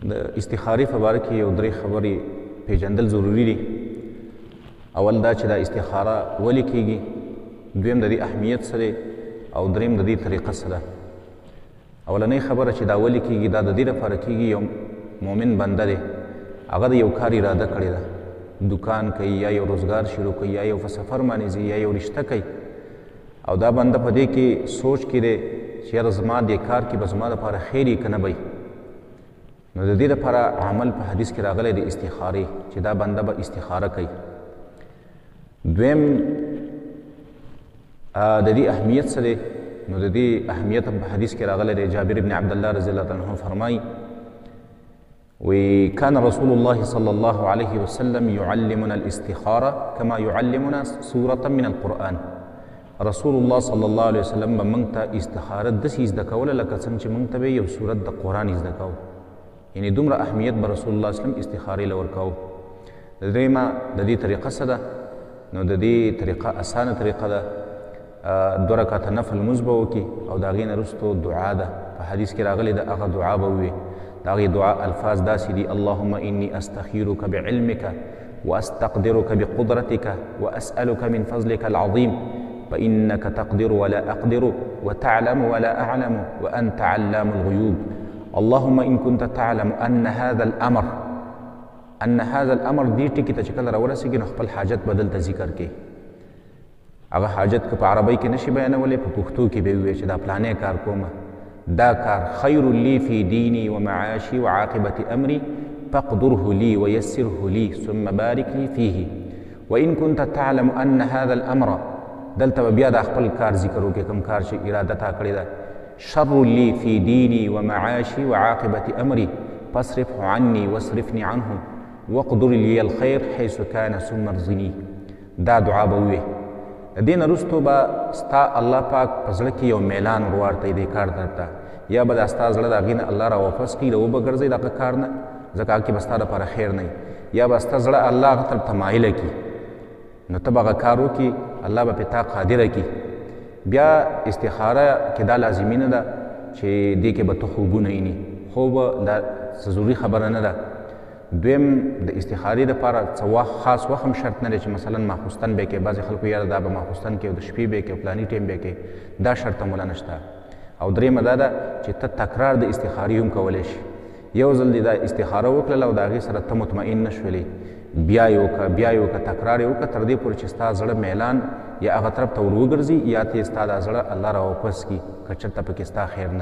د استخارې په باره کې یو درې خبرې پیژندل ضروري دي. اول دا چې دا استخاره ولې کیږي، دویم د دې اهمیت څه دی، او دریم د دې طریقه څه ده. اولنۍ خبره چې دا ولې کیږي، دا د دې لپاره کیږي یو مؤمن بنده دی، هغه د یو کار اراده کړې ده، دکان کوي یا یو روزګار شروع کوي یا یو په سفر باندې ځي یا یو رشته کوي، او دا بنده په دې کې سوچ کې دی چې یاره زما دې کار کې به زما دپاره خیر یې که نه به، نو د دې لپاره عمل په حدیث کې راغلی دی استخارې، چې دا بنده به استخاره کوي. دویم د دې اهمیت څه دی، نو د دې اهمیت په حدیث کې راغلی دی. جابر بن عبدالله رضی الله عنه فرمایي وكان رسول الله صلى الله عليه وسلم يعلمنا الاستخارة كما يعلمنا سورة من القرآن. رسول الله صلى الله عليه وسلم بمنګ ته استخاره داسې زده کوله لکه څنګه چې موږ ته به یو سورت د قرآن زده کوو، یعنی دومره اهمیت به رسول الله صلی الله علیه وسلم استخارې له ورکوو. درېیمه د دې طریقه څه ده، نو د دې طریقه اسانه طریقه ده، 2 رکعته نفل لمونځ به وکړي او د هغې نه وروستو دعا ده، په حدیث کې راغلې ده، هغه دعا به ووایي. د هغې دعا الفاظ داسې دي: اللهم إني أستخيرك بعلمك وأستقدرك بقدرتك وأسألك من فضلك العظيم فإنك تقدر ولا أقدر وتعلم ولا أعلم وأنت علام الغيوب. اللهم إن كنت تعلم أن هذا الأمر دې ټکي ته چې کله راورسېږي نو خپل حاجت به دلته ذکر کړي. هغه حاجت که په عربۍ کې نشي بیانولی، په پښتو کې به ووایي چې دا پلانې کار کومه، دا کار خیر لی فی دینی و معاشی و عاقبت امری فاقدره لی و یسره لی ثم بارک لی فیه. و ان كنت تعلم ان هذا الامر، دلته به بیا دا خپل کار ذکر وکړي، کوم کار چې اراده تا کړې ده. شر لی فی دینی و معاشی و عاقبت امری فاصرفه عني واصرفني عنه واقدر لی الخیر حيث كان ثم ارضني. دا دعا به ووایي. د دې نه وروستو به ستا الله پاک په زړه کې یو میلان ور واړوي دې کار طرف ته، یا به دا ستا زړه د هغې نه الله را واپس کړي، وبه ګرځئ دغه کار نه، ځکه هغه کې به ستا دپاره خیر نه وي، یا به ستا زړه الله هغه طرف ته مایله کړي، نو ته به هغه کار وکړي، الله به پرې تا قادره کړي. بیا استخاره کې دا لازمي نه ده چې دې کې به ته خوبونه ویني، خوب دا ضروري خبره نه ده. دویم د استخارې دپاره څه وخت، خاص وخت هم شرط نه دی چې مثلا ماخوستن به یې کوې، بعضې خلکو یاره دا به ماخوستن کې او د شپې به یې کوې، پلاني ټایم به یې کوې، دا شرط هم وله نشته. او درېیمه دا ده چې ته تکرار د استخارې هم کولی شي. یو ځل دې دا استخاره وکړله او د هغې سره ته مطمئن نه شولې، بیا یې وکړه، بیا یې وکړه، تکرار یې وکړه تر دې پورې چې ستا زړه میلان یا هغه طرف ته ور وګرځي، یا ته یې ستا دا زړه الله را واپس کړي که چېرته پکې ستا خیر نه